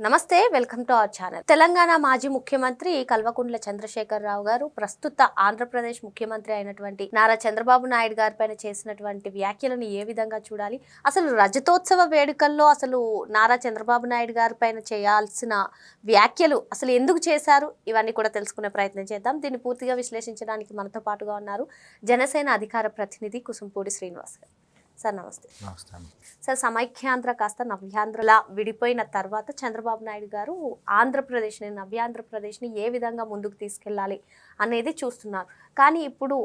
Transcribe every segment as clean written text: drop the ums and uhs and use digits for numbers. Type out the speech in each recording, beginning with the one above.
నమస్తే, welcome to our channel. Telangana మాజీ ముఖ్యమంత్రి కల్వకుంట్ల చంద్రశేఖరరావు గారు ప్రస్తుత ఆంధ్రప్రదేశ్ ముఖ్యమంత్రి అయినటువంటి నారా చంద్రబాబు నాయుడు గారి పైన చేసినటువంటి వ్యాఖ్యలను ఏ విధంగా చూడాలి? అసలు రజతోత్సవ వేడుకల్లో అసలు నారా చంద్రబాబు నాయుడు గారి పైన చేయాల్సిన వ్యాఖ్యలు అసలు ఎందుకు చేశారు? ఇవన్నీ కూడా తెలుసుకునే ప్రయత్నం చేద్దాం. దీన్ని పూర్తిగా విశ్లేషించడానికి మనతో పాటుగా ఉన్నారు జనసేన అధికార ప్రతినిధి కుసుంపూడి శ్రీనివాస్ గారు. సార్ నమస్తే. సార్, సమైక్యాంధ్ర కాస్త నవ్యాంధ్రలా విడిపోయిన తర్వాత చంద్రబాబు నాయుడు గారు ఆంధ్రప్రదేశ్ని నవ్యాంధ్రప్రదేశ్ని ఏ విధంగా ముందుకు తీసుకెళ్ళాలి అనేది చూస్తున్నారు. కానీ ఇప్పుడు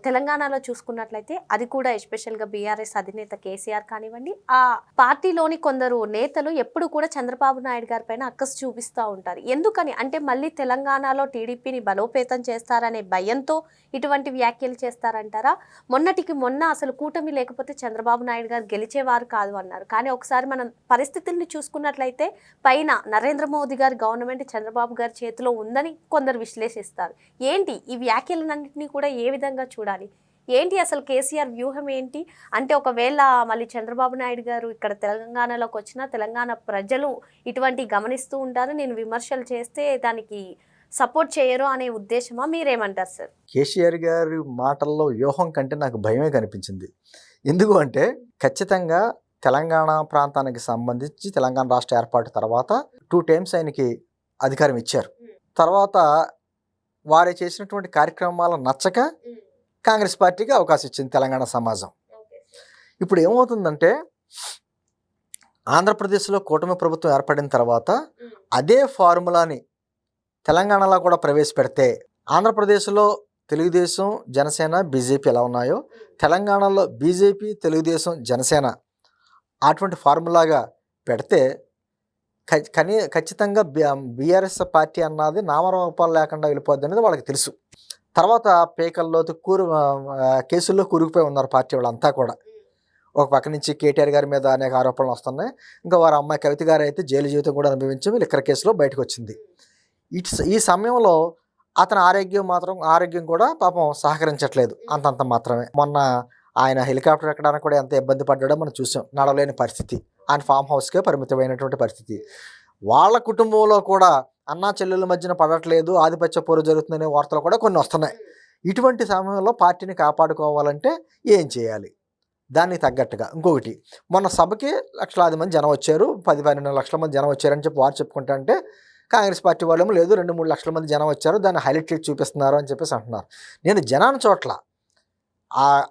తెలంగాణలో చూసుకున్నట్లయితే అది కూడా ఎస్పెషల్గా బీఆర్ఎస్ అధినేత కేసీఆర్ కానివ్వండి, ఆ పార్టీలోని కొందరు నేతలు ఎప్పుడు కూడా చంద్రబాబు నాయుడు గారి పైన అక్కసు చూపిస్తూ ఉంటారు. ఎందుకని అంటే మళ్ళీ తెలంగాణలో టీడీపీని బలోపేతం చేస్తారనే భయంతో ఇటువంటి వ్యాఖ్యలు చేస్తారంటారా? మొన్నటికి మొన్న అసలు కూటమి లేకపోతే చంద్రబాబు నాయుడు గారు గెలిచేవారు కాదు అన్నారు. కానీ ఒకసారి మనం పరిస్థితుల్ని చూసుకున్నట్లయితే పైన నరేంద్ర మోదీ గారి గవర్నమెంట్ చంద్రబాబు గారి చేతిలో ఉందని కొందరు విశ్లేషిస్తారు. ఏంటి ఈ వ్యాఖ్యలన్నింటినీ కూడా ఏ విధంగా చూడాలి? ఏంటి అసలు కేసీఆర్ వ్యూహం ఏంటి? అంటే ఒకవేళ మళ్ళీ చంద్రబాబు నాయుడు గారు ఇక్కడ తెలంగాణలోకి వచ్చినా తెలంగాణ ప్రజలు ఇటువంటి గమనిస్తూ ఉంటారు, నేను విమర్శలు చేస్తే దానికి సపోర్ట్ చేయరు అనే ఉద్దేశమా? మీరేమంటారు సార్? కేసీఆర్ గారి మాటల్లో వ్యూహం కంటే నాకు భయమే కనిపించింది. ఎందుకు అంటే ఖచ్చితంగా తెలంగాణ ప్రాంతానికి సంబంధించి తెలంగాణ రాష్ట్ర ఏర్పాటు తర్వాత 2 times ఆయనకి అధికారం ఇచ్చారు. తర్వాత వారు చేసినటువంటి కార్యక్రమాలు నచ్చక కాంగ్రెస్ పార్టీకి అవకాశం ఇచ్చింది తెలంగాణ సమాజం. ఇప్పుడు ఏమవుతుందంటే ఆంధ్రప్రదేశ్లో కూటమి ప్రభుత్వం ఏర్పడిన తర్వాత అదే ఫార్ములాని తెలంగాణలో కూడా ప్రవేశపెడితే ఆంధ్రప్రదేశ్లో తెలుగుదేశం, జనసేన, బీజేపీ ఎలా ఉన్నాయో తెలంగాణలో బీజేపీ, తెలుగుదేశం, జనసేన అటువంటి ఫార్ములాగా పెడితే ఖచ్చితంగా బీఆర్ఎస్ పార్టీ అన్నది నామరూపాలు లేకుండా వెళ్ళిపోద్ది అనేది వాళ్ళకి తెలుసు. తర్వాత పేకల్లోతు కేసుల్లో కూరుకుపోయి ఉన్నారు పార్టీ వాళ్ళంతా కూడా. ఒక పక్క నుంచి కేటీఆర్ గారి మీద అనేక ఆరోపణలు వస్తున్నాయి. ఇంకా వారి అమ్మాయి కవిత గారు అయితే జైలు జీవితం కూడా అనుభవించి లిక్కర్ కేసులో బయటకు వచ్చింది. ఈ సమయంలో అతని ఆరోగ్యం కూడా పాపం సహకరించట్లేదు, అంతంత మాత్రమే. మొన్న ఆయన హెలికాప్టర్ ఎక్కడానికి కూడా ఎంత ఇబ్బంది పడ్డాడో మనం చూసాం. నడవలేని పరిస్థితి, ఆయన ఫామ్ హౌస్కే పరిమితమైనటువంటి పరిస్థితి. వాళ్ళ కుటుంబంలో కూడా అన్నా చెల్లెల మధ్యన పడట్లేదు, ఆధిపత్య పోరు జరుగుతుందనే వార్తలు కూడా కొన్ని వస్తున్నాయి. ఇటువంటి సమయంలో పార్టీని కాపాడుకోవాలంటే ఏం చేయాలి? దానికి తగ్గట్టుగా ఇంకొకటి, మొన్న సభకి లక్షలాది మంది జనం వచ్చారు, 10-12 లక్షల మంది జనం వచ్చారని చెప్పి వారు చెప్పుకుంటా అంటే కాంగ్రెస్ పార్టీ వాళ్ళేమో లేదు 2-3 లక్షల మంది జనం వచ్చారు, దాన్ని హైలైట్ చేసి చూపిస్తున్నారు అని చెప్పేసి అంటున్నారు. నేను జనాన్ని చోట్ల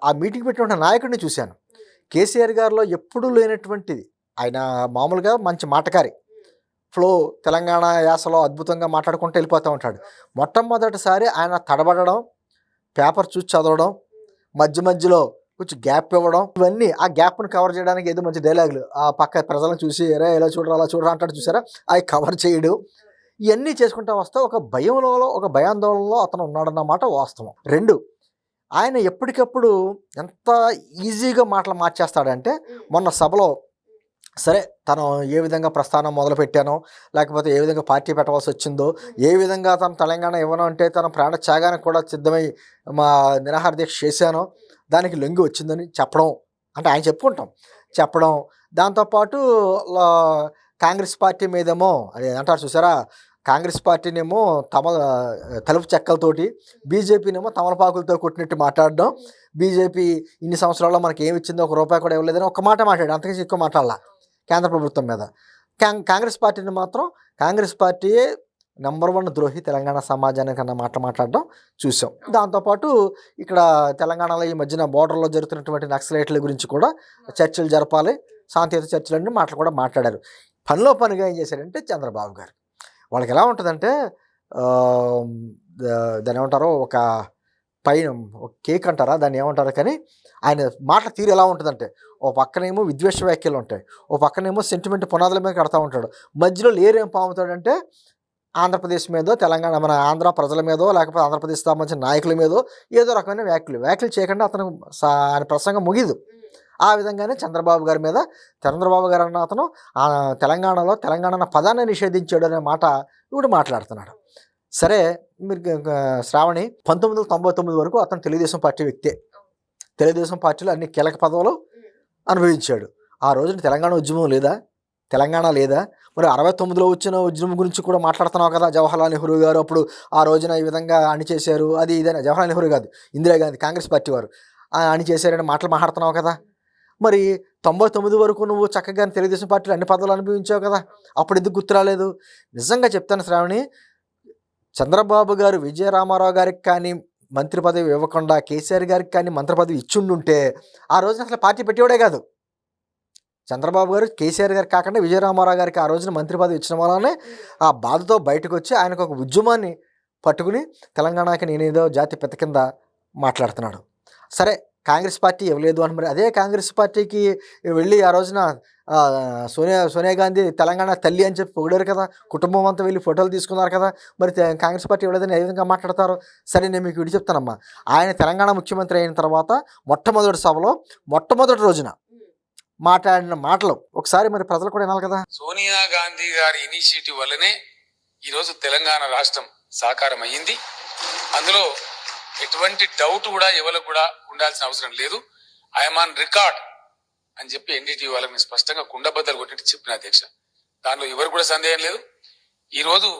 ఆ మీటింగ్ పెట్టిన నాయకుడిని చూశాను. కేసీఆర్ గారిలో ఎప్పుడూ లేనటువంటిది, ఆయన మామూలుగా మంచి మాటకారి, ఫ్లో తెలంగాణ యాసలో అద్భుతంగా మాట్లాడుకుంటూ వెళ్ళిపోతూ ఉంటాడు. మొట్టమొదటిసారి ఆయన తడబడడం, పేపర్ చూసి చదవడం, మధ్యలో కొంచెం గ్యాప్ ఇవ్వడం, ఇవన్నీ ఆ గ్యాప్ను కవర్ చేయడానికి ఏదో మంచి డైలాగులు ఆ పక్క ప్రజలను చూసి ఎలా చూడరా అలా చూడరా అంటాడు చూసారా, అవి కవర్ చేయడం, ఇవన్నీ చేసుకుంటూ వస్తే ఒక భయాందోళనలో అతను ఉన్నాడన్నమాట వాస్తవం. 2, ఆయన ఎప్పటికప్పుడు ఎంత ఈజీగా మాటలు మార్చేస్తాడంటే మొన్న సభలో సరే తను ఏ విధంగా ప్రస్థానం మొదలుపెట్టానో, లేకపోతే ఏ విధంగా పార్టీ పెట్టవలసి వచ్చిందో, ఏ విధంగా తను తెలంగాణ ఇవ్వను అంటే తన ప్రాణ త్యాగానికి కూడా సిద్ధమై మా నిరాహార దీక్ష చేశానో దానికి లొంగి వచ్చిందని చెప్పడం, అంటే ఆయన చెప్పడం. దాంతోపాటు కాంగ్రెస్ పార్టీ మీదేమో అది అంటారు చూసారా, కాంగ్రెస్ పార్టీనేమో తలుపు చెక్కలతోటి, బీజేపీనేమో తమలపాకులతో కొట్టినట్టు మాట్లాడడం, బీజేపీ ఇన్ని సంవత్సరాల్లో మనకి ఏమి ఇచ్చిందో ₹1 కూడా ఇవ్వలేదని ఒక మాట మాట్లాడాడు, అంతకీ ఎక్కువ మాట్లాడాల కేంద్ర ప్రభుత్వం మీద. కాంగ్రెస్ పార్టీని మాత్రం కాంగ్రెస్ పార్టీయే #1 ద్రోహి తెలంగాణ సమాజానికి అన్న మాట్లాడడం చూసాం. దాంతోపాటు ఇక్కడ తెలంగాణలో ఈ మధ్యన బోర్డర్లో జరుగుతున్నటువంటి నక్సలైట్ల గురించి కూడా చర్చలు జరపాలి, శాంతియుత చర్చలు అన్ని మాటలు కూడా మాట్లాడారు. పనిగా ఏం చేశారంటే చంద్రబాబు గారు వాళ్ళకి ఎలా ఉంటుందంటే దాన్ని ఏమంటారో ఒక పైన ఒక కేక్ అంటారా దాన్ని ఏమంటారు, కానీ ఆయన మాటల తీరు ఎలా ఉంటుందంటే ఓ పక్కనేమో విద్వేష వ్యాఖ్యలు ఉంటాయి, ఓ పక్కనేమో సెంటిమెంట్ పునాదుల మీద కడతా ఉంటాడు, మధ్యలో లేరేం పాముతాడంటే ఆంధ్రప్రదేశ్ మీదో తెలంగాణ మన ఆంధ్ర ప్రజల మీదో లేకపోతే ఆంధ్రప్రదేశ్ సంబంధించిన నాయకుల మీదో ఏదో రకమైన వ్యాఖ్యలు చేయకుండా అతను ఆయన ప్రసంగం ముగిదు. ఆ విధంగానే చంద్రబాబు గారి మీద చంద్రబాబు గారు అన్న అతను తెలంగాణలో తెలంగాణ పదాన్ని నిషేధించాడు అనే మాట ఇప్పుడు మాట్లాడుతున్నాడు. సరే, మీరు శ్రావణి 1999 వరకు అతను తెలుగుదేశం పార్టీ వ్యక్తే, తెలుగుదేశం పార్టీలో అన్ని కీలక పదవులు అనుభవించాడు. ఆ రోజున తెలంగాణ ఉద్యమం లేదా, తెలంగాణ లేదా, మరి 69లో వచ్చిన ఉద్యమం గురించి కూడా మాట్లాడుతున్నావు కదా. జవహర్లాల్ నెహ్రూ గారు అప్పుడు ఆ రోజున ఈ విధంగా అణిచేశారు, అది ఇదని. జవహర్లాల్ నెహ్రూ కాదు, ఇందిరాగాంధీ, కాంగ్రెస్ పార్టీ వారు అణిచేశారని మాటలు మాట్లాడుతున్నావు కదా. మరి 99 వరకు నువ్వు చక్కగా తెలుగుదేశం పార్టీలో అన్ని పదవులు అనుభవించావు కదా, అప్పుడు ఎందుకు గుర్తు రాలేదు? నిజంగా చెప్తాను శ్రావణి, చంద్రబాబు గారు విజయరామారావు గారికి కానీ మంత్రి పదవి ఇవ్వకుండా కేసీఆర్ గారికి కానీ మంత్రి పదవి ఇచ్చుండుంటే ఆ రోజున అసలు పార్టీ పెట్టేవాడే కాదు. చంద్రబాబు గారు కేసీఆర్ గారికి కాకుండా విజయరామారావు గారికి ఆ రోజున మంత్రి పదవి ఇచ్చిన వల్లనే ఆ బాధతో బయటకు వచ్చి ఆయనకు ఒక ఉద్యమాన్ని పట్టుకుని తెలంగాణకి నేనేదో జాతి పెద్ద కింద మాట్లాడుతున్నాడు. సరే, కాంగ్రెస్ పార్టీ ఇవ్వలేదు అని, మరి అదే కాంగ్రెస్ పార్టీకి వెళ్ళి ఆ రోజున సోనియా గాంధీ తెలంగాణ తల్లి అని చెప్పి పొగిడారు కదా, కుటుంబం అంతా వెళ్ళి ఫోటోలు తీసుకున్నారు కదా, మరి కాంగ్రెస్ పార్టీ ఇవ్వలేదని ఏ విధంగా మాట్లాడతారు? సరే, నేను మీకు విడి చెప్తానమ్మా. ఆయన తెలంగాణ ముఖ్యమంత్రి అయిన తర్వాత మొట్టమొదటి సభలో మొట్టమొదటి రోజున మాట్లాడిన మాటలు ఒకసారి మరి ప్రజలు కూడా వినాలి కదా. సోనియా గాంధీ గారి ఇనిషియేటివ్ వల్లనే ఈరోజు తెలంగాణ రాష్ట్రం సాకారం అయ్యింది. అందులో ఎటువంటి డౌట్ కూడా ఎవరికి కూడా ఉండాల్సిన అవసరం లేదు. ఐఎమ్ ఆన్ రికార్డ్ అని చెప్పి ఎన్డీటీ వాళ్ళని స్పష్టంగా కుండబద్దలు కొట్టి చెప్పిన అధ్యక్ష, దానిలో ఎవరు కూడా సందేహం లేదు. ఈరోజు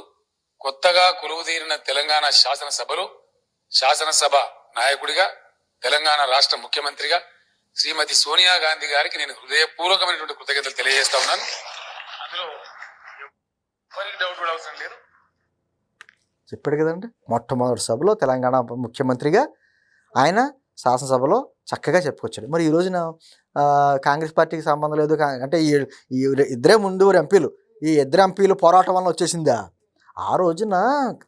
కొత్తగా కొలువుదీరిన తెలంగాణ శాసనసభలో శాసనసభ నాయకుడిగా తెలంగాణ రాష్ట్ర ముఖ్యమంత్రిగా శ్రీమతి సోనియా గాంధీ గారికి నేను హృదయపూర్వకమైనటువంటి కృతజ్ఞతలు తెలియజేస్తా ఉన్నాను. అందులో ఎవరికి డౌట్ కూడా అవసరం లేదు. చెప్పాడు కదండి, మొట్టమొదటి సభలో తెలంగాణ ముఖ్యమంత్రిగా ఆయన శాసనసభలో చక్కగా చెప్పుకొచ్చాడు. మరి ఈ రోజున కాంగ్రెస్ పార్టీకి సంబంధం లేదు అంటే ఈ ఇద్దరే ముందు ఎంపీలు, ఈ ఇద్దరు ఎంపీలు పోరాటం వల్ల వచ్చేసిందా? ఆ రోజున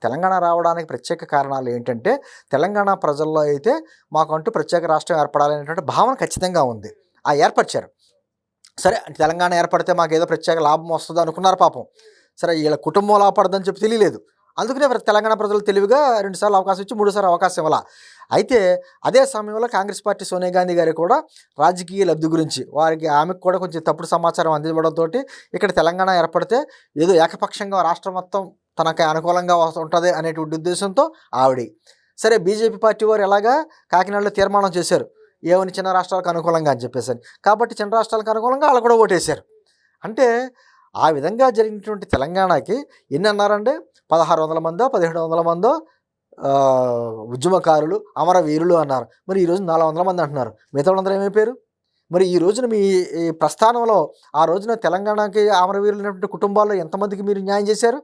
తెలంగాణ రావడానికి ప్రత్యేక కారణాలు ఏంటంటే, తెలంగాణ ప్రజల్లో అయితే మాకంటూ ప్రత్యేక రాష్ట్రం ఏర్పడాలనేటువంటి భావన ఖచ్చితంగా ఉంది. ఆ ఏర్పరిచారు. సరే, తెలంగాణ ఏర్పడితే మాకు ఏదో ప్రత్యేక లాభం వస్తుంది అనుకున్నారు పాపం. సరే, వీళ్ళ కుటుంబం లాభపడదని చెప్పి తెలియలేదు. అందుకనే తెలంగాణ ప్రజలు తెలివిగా 2 సార్లు అవకాశం ఇచ్చి 3 సార్లు అవకాశం ఇవ్వాల. అయితే అదే సమయంలో కాంగ్రెస్ పార్టీ సోనియా గాంధీ గారు కూడా రాజకీయ లబ్ధి గురించి ఆమెకు కూడా కొంచెం తప్పుడు సమాచారం అందించడంతో ఇక్కడ తెలంగాణ ఏర్పడితే ఏదో ఏకపక్షంగా రాష్ట్రం మొత్తం తనకు అనుకూలంగా ఉంటుంది అనేటువంటి ఉద్దేశంతో ఆవిడ. సరే, బీజేపీ పార్టీ వారు ఎలాగా కాకినాడలో తీర్మానం చేశారు, ఏమని చిన్న రాష్ట్రాలకు అనుకూలంగా అని చెప్పేసి. కాబట్టి చిన్న రాష్ట్రాలకు అనుకూలంగా వాళ్ళు కూడా ఓటేశారు. అంటే ఆ విధంగా జరిగినటువంటి తెలంగాణకి ఎన్ని అన్నారంటే 1600 మందో 1700 మందో ఉద్యమకారులు, అమరవీరులు అన్నారు. మరి ఈరోజు 400 మంది అంటున్నారు. మిగతా వాళ్ళందరూ ఏమైపోయారు? మరి ఈ రోజున మీ ఈ ప్రస్థానంలో ఆ రోజున తెలంగాణకి అమరవీరులు ఉన్నటువంటి కుటుంబాల్లో ఎంతమందికి మీరు న్యాయం చేశారు?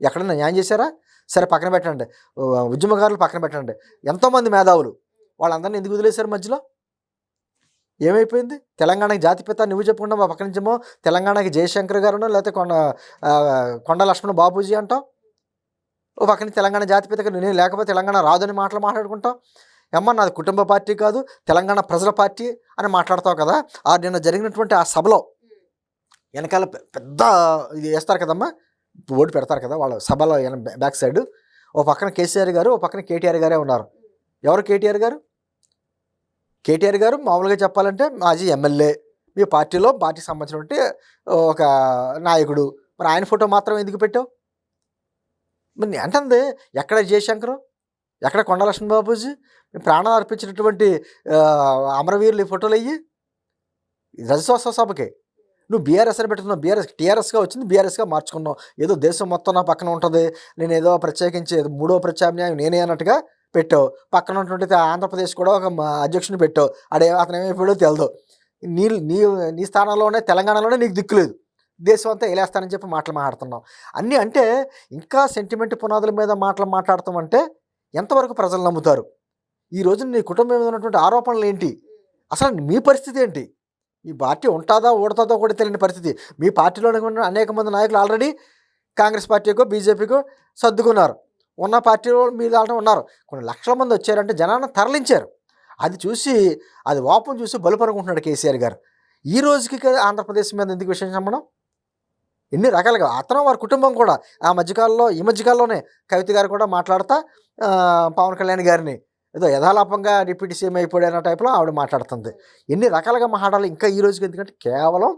ఎక్కడైనా న్యాయం చేశారా? సరే, పక్కన పెట్టండి, ఉద్యమకారులు పక్కన పెట్టండి, ఎంతోమంది మేధావులు, వాళ్ళందరినీ ఎందుకు వదిలేశారు మధ్యలో? ఏమైపోయింది? తెలంగాణకి జాతిపిత నువ్వు చెప్పకుండా మా పక్క నుంచేమో తెలంగాణకి జయశంకర్ గారునో లేకపోతే కొండ లక్ష్మణ బాబూజీ అంటావు, ఓ పక్కన తెలంగాణ జాతిపితగా నేను లేకపోతే తెలంగాణ రాదని మాట్లాడుకుంటావు. ఏమ్మా, నాది కుటుంబ పార్టీ కాదు, తెలంగాణ ప్రజల పార్టీ అని మాట్లాడతావు కదా. నిన్న జరిగినటువంటి ఆ సభలో వెనకాల పెద్ద ఇది వేస్తారు కదమ్మా, ఓటు పెడతారు కదా వాళ్ళ సభలో బ్యాక్ సైడ్, ఓ పక్కన కేసీఆర్ గారు, ఓ పక్కన కేటీఆర్ గారే ఉన్నారు. ఎవరు కేటీఆర్ గారు? కేటీఆర్ గారు మామూలుగా చెప్పాలంటే మాజీ ఎమ్మెల్యే, మీ పార్టీకి సంబంధించినటువంటి ఒక నాయకుడు. మరి ఆయన ఫోటో మాత్రం ఎందుకు పెట్టావు? మరి అంటుంది, ఎక్కడ జయశంకర్, ఎక్కడ కొండ లక్ష్మణ బాబూజీ, ప్రాణాలు అర్పించినటువంటి అమరవీరులు ఈ ఫోటోలు అయ్యి రజతోత్సవ సభకి నువ్వు బీఆర్ఎస్ అని పెట్టుకున్నావు. టీఆర్ఎస్గా వచ్చింది, బీఆర్ఎస్గా మార్చుకున్నావు. ఏదో దేశం మొత్తం నా పక్కన ఉంటుంది, నేను ఏదో ప్రత్యేకించి 3వ ప్రత్యామ్నాయం నేనే అన్నట్టుగా పెట్టావు. పక్కన ఉన్నటువంటి ఆంధ్రప్రదేశ్ కూడా ఒక అధ్యక్షుని పెట్టావు. అతను ఏమైపోయాడో తెలదు. నీ స్థానంలోనే తెలంగాణలోనే నీకు దిక్కులేదు, దేశం అంతా వేలేస్తానని చెప్పి మాట్లాడుతున్నావు. అన్నీ అంటే ఇంకా సెంటిమెంట్ పునాదుల మీద మాట్లాడతామంటే ఎంతవరకు ప్రజలు నమ్ముతారు? ఈ రోజు నీ కుటుంబం మీద ఉన్నటువంటి ఆరోపణలు ఏంటి? అసలు మీ పరిస్థితి ఏంటి? ఈ పార్టీ ఉంటుందా ఓడుతుందో కూడా తెలియని పరిస్థితి. మీ పార్టీలోనే ఉన్న అనేక మంది నాయకులు ఆల్రెడీ కాంగ్రెస్ పార్టీకో బీజేపీకో సర్దుకున్నారు. ఉన్న పార్టీలో మీ దాంట్లో ఉన్నారు. కొన్ని లక్షల మంది వచ్చారంటే జనాన్ని తరలించారు. అది చూసి అది వాపును చూసి బలుపరుకుంటున్నాడు కేసీఆర్ గారు. ఈ రోజుకి ఆంధ్రప్రదేశ్ మీద ఎందుకు విషయం చెప్పడం? ఎన్ని రకాలుగా అతను వారి కుటుంబం కూడా ఈ మధ్యకాలంలోనే కవిత గారు కూడా మాట్లాడుతూ పవన్ కళ్యాణ్ గారిని ఏదో యథాలాపంగా డిప్యూటీ సీఎం అయిపోయాడు టైప్లో ఆవిడ మాట్లాడుతుంది. ఎన్ని రకాలుగా మాట్లాడాలి ఇంకా ఈ రోజుకి? ఎందుకంటే కేవలం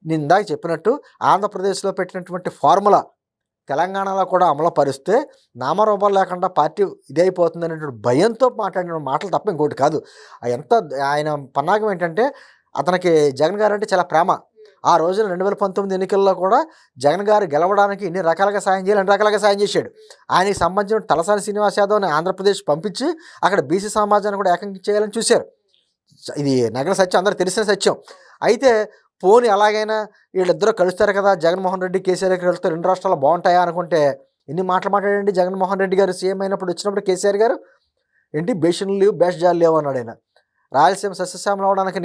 నేను ఇందాక చెప్పినట్టు ఆంధ్రప్రదేశ్లో పెట్టినటువంటి ఫార్ములా తెలంగాణలో కూడా అమలు పరిస్తే నామరూపాలు లేకుండా పార్టీ ఇదైపోతుంది అనేటువంటి భయంతో మాట్లాడిన మాటలు తప్ప ఇంకోటి కాదు. ఆయన పన్నాగం ఏంటంటే, అతనికి జగన్ గారు అంటే చాలా ప్రేమ. ఆ రోజున 2019 ఎన్నికల్లో కూడా జగన్ గారు గెలవడానికి ఎన్ని రకాలుగా సాయం చేయాలి, అన్ని రకాలుగా సాయం చేశాడు. ఆయనకి సంబంధించిన తలసాని శ్రీనివాస్ యాదవ్ని ఆంధ్రప్రదేశ్ పంపించి అక్కడ బీసీ సమాజాన్ని కూడా ఏకం చేయాలని చూశారు. ఇది నగర సత్యం, అందరూ తెలిసిన సత్యం. అయితే పోనీ ఎలాగైనా వీళ్ళిద్దరూ కలుస్తారు కదా, జగన్మోహన్ రెడ్డి కేసీఆర్ గారు కలిస్తే 2 రాష్ట్రాలు బాగుంటాయా అనుకుంటే ఎన్ని మాటలు మాట్లాడండి జగన్మోహన్ రెడ్డి గారు. సీఎం అయినప్పుడు వచ్చినప్పుడు కేసీఆర్ గారు ఏంటి బేషన్లు లేవు, బేష్ జాలు లేవు అన్నాడు ఆయన. రాయలసీమ సస్యశ్యామలు అవడానికి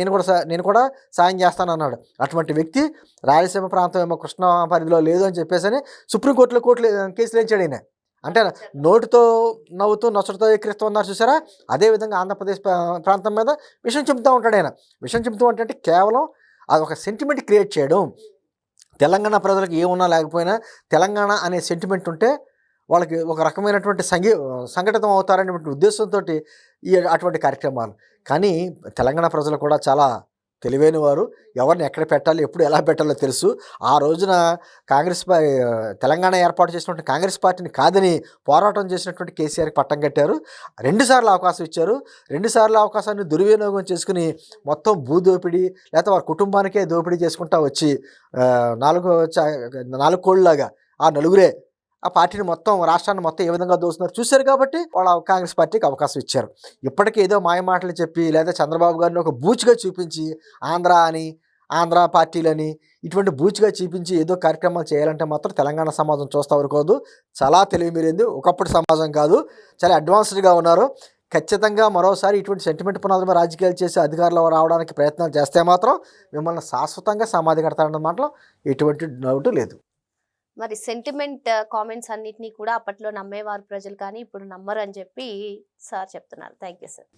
నేను కూడా సాయం చేస్తాను అన్నాడు. అటువంటి వ్యక్తి రాయలసీమ ప్రాంతం ఏమో కృష్ణా పరిధిలో లేదు అని చెప్పేసి సుప్రీంకోర్టులో కేసులు వేయించాడు ఆయన. అంటే నోటితో నవ్వుతూ నొసటితో ఎక్కిరిస్తూ ఉన్నారు చూసారా, అదేవిధంగా ఆంధ్రప్రదేశ్ ప్రాంతం మీద విషయం చెబుతూ ఉంటాడు ఆయన. విషయం చెబుతూ అంటే కేవలం అదొక సెంటిమెంట్ క్రియేట్ చేయడం. తెలంగాణ ప్రజలకు ఏమున్నా లేకపోయినా తెలంగాణ అనే సెంటిమెంట్ ఉంటే వాళ్ళకి ఒక రకమైనటువంటి సంఘటితం అవుతారనేటువంటి ఉద్దేశంతో అటువంటి కార్యక్రమాలు. కానీ తెలంగాణ ప్రజలు కూడా చాలా తెలివైన వారు, ఎవరిని ఎక్కడ పెట్టాలి, ఎప్పుడు ఎలా పెట్టాలో తెలుసు. ఆ రోజున తెలంగాణ ఏర్పాటు చేసినటువంటి కాంగ్రెస్ పార్టీని కాదని పోరాటం చేసినటువంటి కేసీఆర్కి పట్టం కట్టారు. 2 సార్లు అవకాశం ఇచ్చారు. 2 సార్లు అవకాశాన్ని దుర్వినియోగం చేసుకుని మొత్తం భూదోపిడీ లేకపోతే వారి కుటుంబానికే దోపిడీ చేసుకుంటా వచ్చి 4 కోళ్ళలాగా ఆ నలుగురే ఆ పార్టీని మొత్తం రాష్ట్రాన్ని మొత్తం ఏ విధంగా దోస్తున్నారు చూశారు. కాబట్టి వాళ్ళ కాంగ్రెస్ పార్టీకి అవకాశం ఇచ్చారు. ఇప్పటికీ ఏదో మాయమాటలు చెప్పి లేదా చంద్రబాబు గారిని ఒక బూచిగా చూపించి ఆంధ్ర పార్టీలని ఇటువంటి బూచిగా చూపించి ఏదో కార్యక్రమాలు చేయాలంటే మాత్రం తెలంగాణ సమాజం చూస్తా ఊరుకోదు. చాలా తెలివి మీరింది, ఒకప్పుడు సమాజం కాదు, చాలా అడ్వాన్స్డ్గా ఉన్నారు. ఖచ్చితంగా మరోసారి ఇటువంటి సెంటిమెంట్ పునాదుల రాజకీయాలు చేసి అధికారంలో రావడానికి ప్రయత్నాలు చేస్తే మాత్రం మిమ్మల్ని శాశ్వతంగా సమాధి కడతారన్న మాటలో ఎటువంటి డౌట్ లేదు. మరి సెంటిమెంట్ కామెంట్స్ అన్నిటినీ కూడా అప్పట్లో నమ్మేవారు ప్రజలు, కానీ ఇప్పుడు నమ్మరు అని చెప్పి సార్ చెప్తున్నారు. Thank you sir.